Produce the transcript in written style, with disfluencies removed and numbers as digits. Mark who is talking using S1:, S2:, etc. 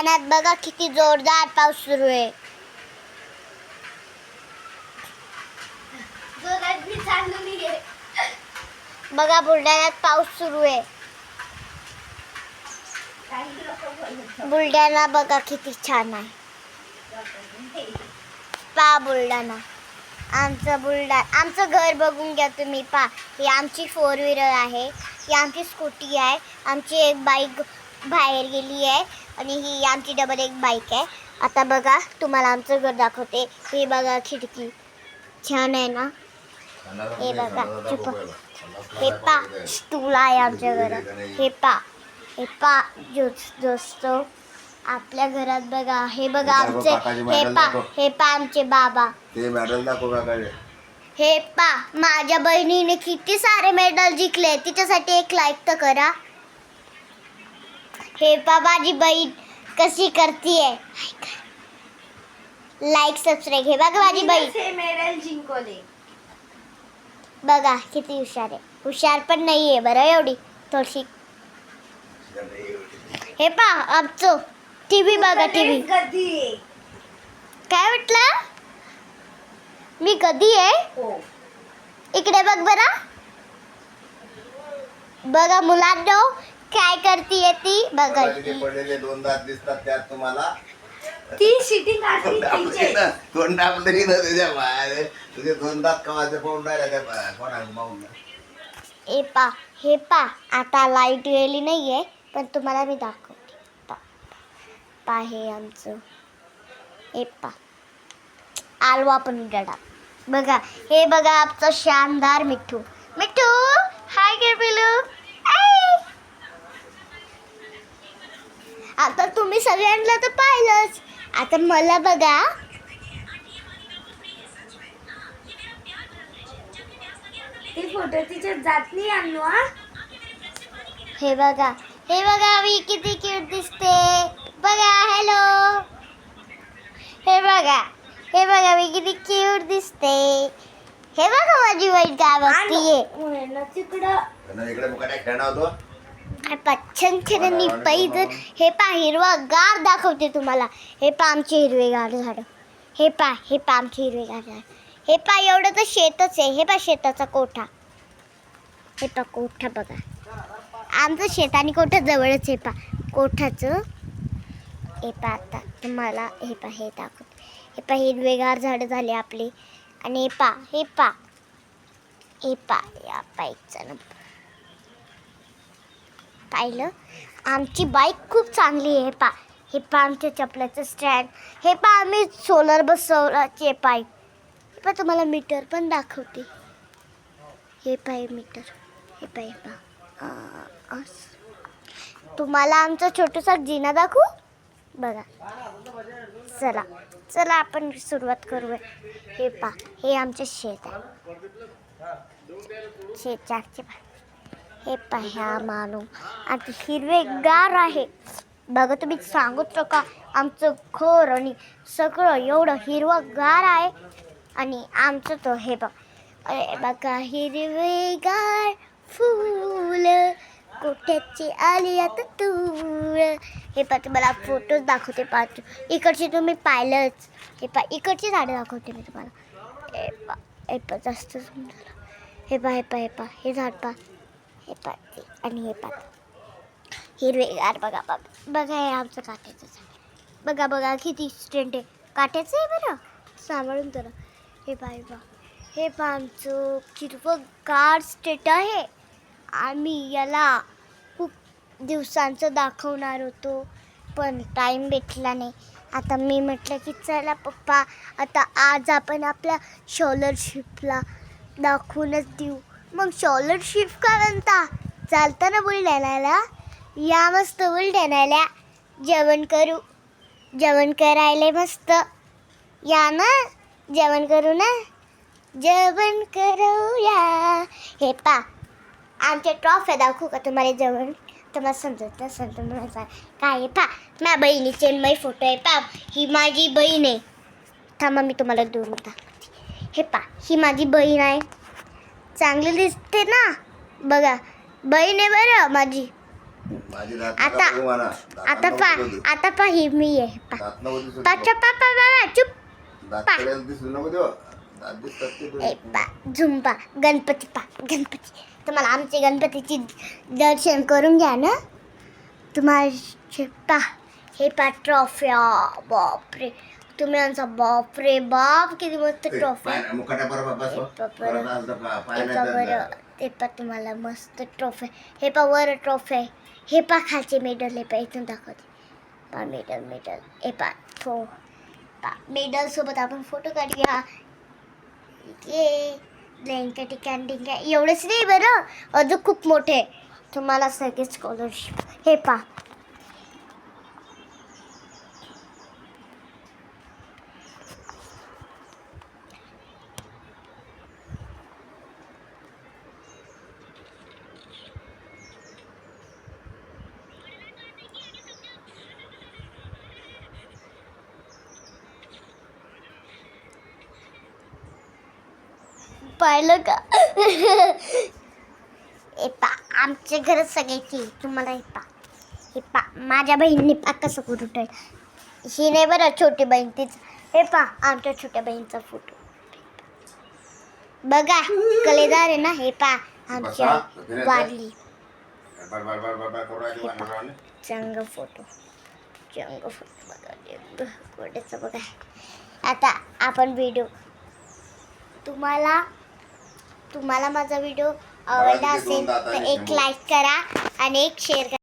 S1: बुलढाण्यात बघा किती जोरदार पाऊस सुरू आहे. बघा बुलढाण्यात पाऊस सुरू आहे. बुलढाणा बघा किती छान आहे. पा बुलढाणा आमचं घर बघून घ्या तुम्ही. पा ही आमची 4 व्हीलर आहे, ही आमची स्कूटी आहे, आमची एक बाईक बाहेर गेली आहे आणि ही आमची डबल एक बाईक आहे. आता बघा तुम्हाला आमचं घर दाखवते. हे बघा खिडकी छान आहे ना. हे बघा हे पा स्टूल आहे आमच्या घरात. हे पा दोस्त आपल्या घरात बघा. हे बघा आमचे हे पा आमचे बाबा. हे पा माझ्या बहिणीने किती सारे मेडल जिंकले. तिच्यासाठी एक लाईक तर करा. हे पा माझी बहीण कशी करतीये. Like subscribe. हे बघा माझी बहीण
S2: मेडल जिंकवले.
S1: बघा किती हुशार आहे. हुशार पण नाहीये बरं एवढी, थोडीशी. हे पा आमचं टीव्ही बघा. टीव्ही काय म्हटलं मी कधी आहे. इकडे बघ बरं. बघा मुलांनो काय करतीये ती. बघा
S3: पडलेले 2 दात दिसतात त्यात तुम्हाला.
S2: ती सिटिंग काढली पाहिजे.
S3: तोंड टाकलं ना तुझ्या बाहेर. तुझे 2 दात कवाचे पाहून राहिला त्या कोणाला पाहून.
S1: हे पा आता लाईट गेली नाहीये पण तुम्हाला मी दाखवते. पा हे आमचं हे पा आलवा पण गडा. बघा हे बघा आमचं शानदार मिठू. हाय गे पिलू. आता तुम्ही सगळ्यांना तर पाहिलंच. आता मला बघा.
S2: ती फोटो तिच्या जात नाही आणू.
S1: हे बघा मी किती क्यूट दिसते. बघा हॅलो. हे बघा मी किती क्यूट दिसते. हे बघा माझी बहीण काय बघतीये. छान पैदल. हे पा हिरवागार दाखवते तुम्हाला. हे पा आमचे हिरवेगार झाड. हे पा आमचे हिरवेगार झाड. हे पा एवढं तर शेतच आहे. हे पा शेताचा कोठा. हे पा कोठा बघा. आमचं शेत आणि कोठा जवळच. हे पा कोठाचं. हे पा आता तुम्हाला हे दाखवते. हे पा हिरवेगार झाडं झाले आपले. आणि हे पा या बाईकचा नंबर पाहिलं. आमची बाईक खूप चांगली आहे. हे पा आमच्या चपलाचं स्टँड. हे पा आम्ही सोलर बसवलाचे पाईप. हे पा तुम्हाला मीटर पण दाखवते. हे पा मीटर. हे पा तुम्हाला आमचा छोटासा जिना दाखवू. बघा चला आपण सुरुवात करूया. हे आमचे शेत आहे. शेताचे हे ह्या मानू आता हिरवेगार आहे. बघा तुम्ही सांगूच नका. आमचं घर आणि सगळं एवढं हिरवगार आहे. आणि आमचं तो हे बघा हिरवेगार फूल कोठ्याचे आले आता तूळ. हे पा तुम्हाला फोटोज दाखवते. इकडचे तुम्ही पाहिलंच. हे इकडची झाडं दाखवते मी तुम्हाला. हे पा जास्त सुंदर. हे पा हे झाड पा. आणि हे पा हिरवेगार. बघा हे आमचं काट्याचं झाड. बघा किती स्ट्रेंट आहे. काट्याचं आहे बरं. सांभाळून तर. हे पा आमचं हिरवगार स्टेट आहे. आम्ही याला खूप दिवसांचं दाखवणार होतो पण टाईम भेटला नाही. आता मी म्हटलं की चला पप्पा आता आज आपण आपल्या स्कॉलरशिपला दाखवूनच देऊ. मग स्कॉलरशिप का म्हणता. चालतं ना बुलढाण्याला. या मस्त बुलढाण्याला जेवण करायला मस्त. या ना जेवण करू ना. जेवण करूया. हे पा आमच्या ट्रॉफ्या दाखवू का तुम्हाला. जेवण तुम्हाला समजत नसेल तर मला काय. पा माझ्या बहिणीचे मै फोटो आहे. पा ही माझी बहीण आहे. थांबा मी तुम्हाला दूर दाखवते. हे पा ही माझी बहीण आहे. चांगली दिसते ना. बघा बहीण आहे बरं माझी.
S3: माझी दात
S1: आता
S3: नका बघू म्हणा.
S1: आता पा आता पा ही मी आहे पा
S3: दात नको दिसू
S1: पाच्या पापा बाबा चुप
S3: दात कडेला दिसू नको देऊ दात दिसतात ते
S1: ए
S3: तुझे.
S1: पा झुंपा गणपती पा गणपती तुम्हाला आमचे गणपतीची दर्शन करून घ्या ना तुम्हाला पा हे पा ट्रॉफ्या बापरे तुम्ही आमचा बापरे बाप किती मस्त ट्रॉफी
S3: पाय- मुकाट्या बरोबर बस हो. परत असं पाय नाही
S1: बरं
S3: धरणार.
S1: ते पा तुम्हाला मस्त ट्रॉफी हे पा वर ट्रॉफी आहे हे पा खालचे मेडल हे पा इथून दाखवते पा मेडल हे पा हो पा मेडल सोबत आपण फोटो काढूया ये ब्लँकेट कॅन्टीन काय एवढंच नाही बरं अजून खूप मोठे तुम्हाला सगळे स्कॉलरशिप हे पा पाहिलं का हे पा आमच्या घरात सगळ्याची तुम्हाला हे पा माझ्या बहिणीने पा कसं करून ठेवलं ही नाही बरं छोटी बहीण तीच हे पा आमच्या छोट्या बहीणचा फोटो बघा कलेदार आहे ना हे पा आमच्या वारली
S3: बर बर बर बर बर करू राहिली वानरावाने.
S1: चंग फोटो बघा गोड्याचा बघा आता आपण व्हिडिओ तुम्हाला माझा व्हिडिओ आवडला असेल तर एक लाईक करा आणि एक शेअर करा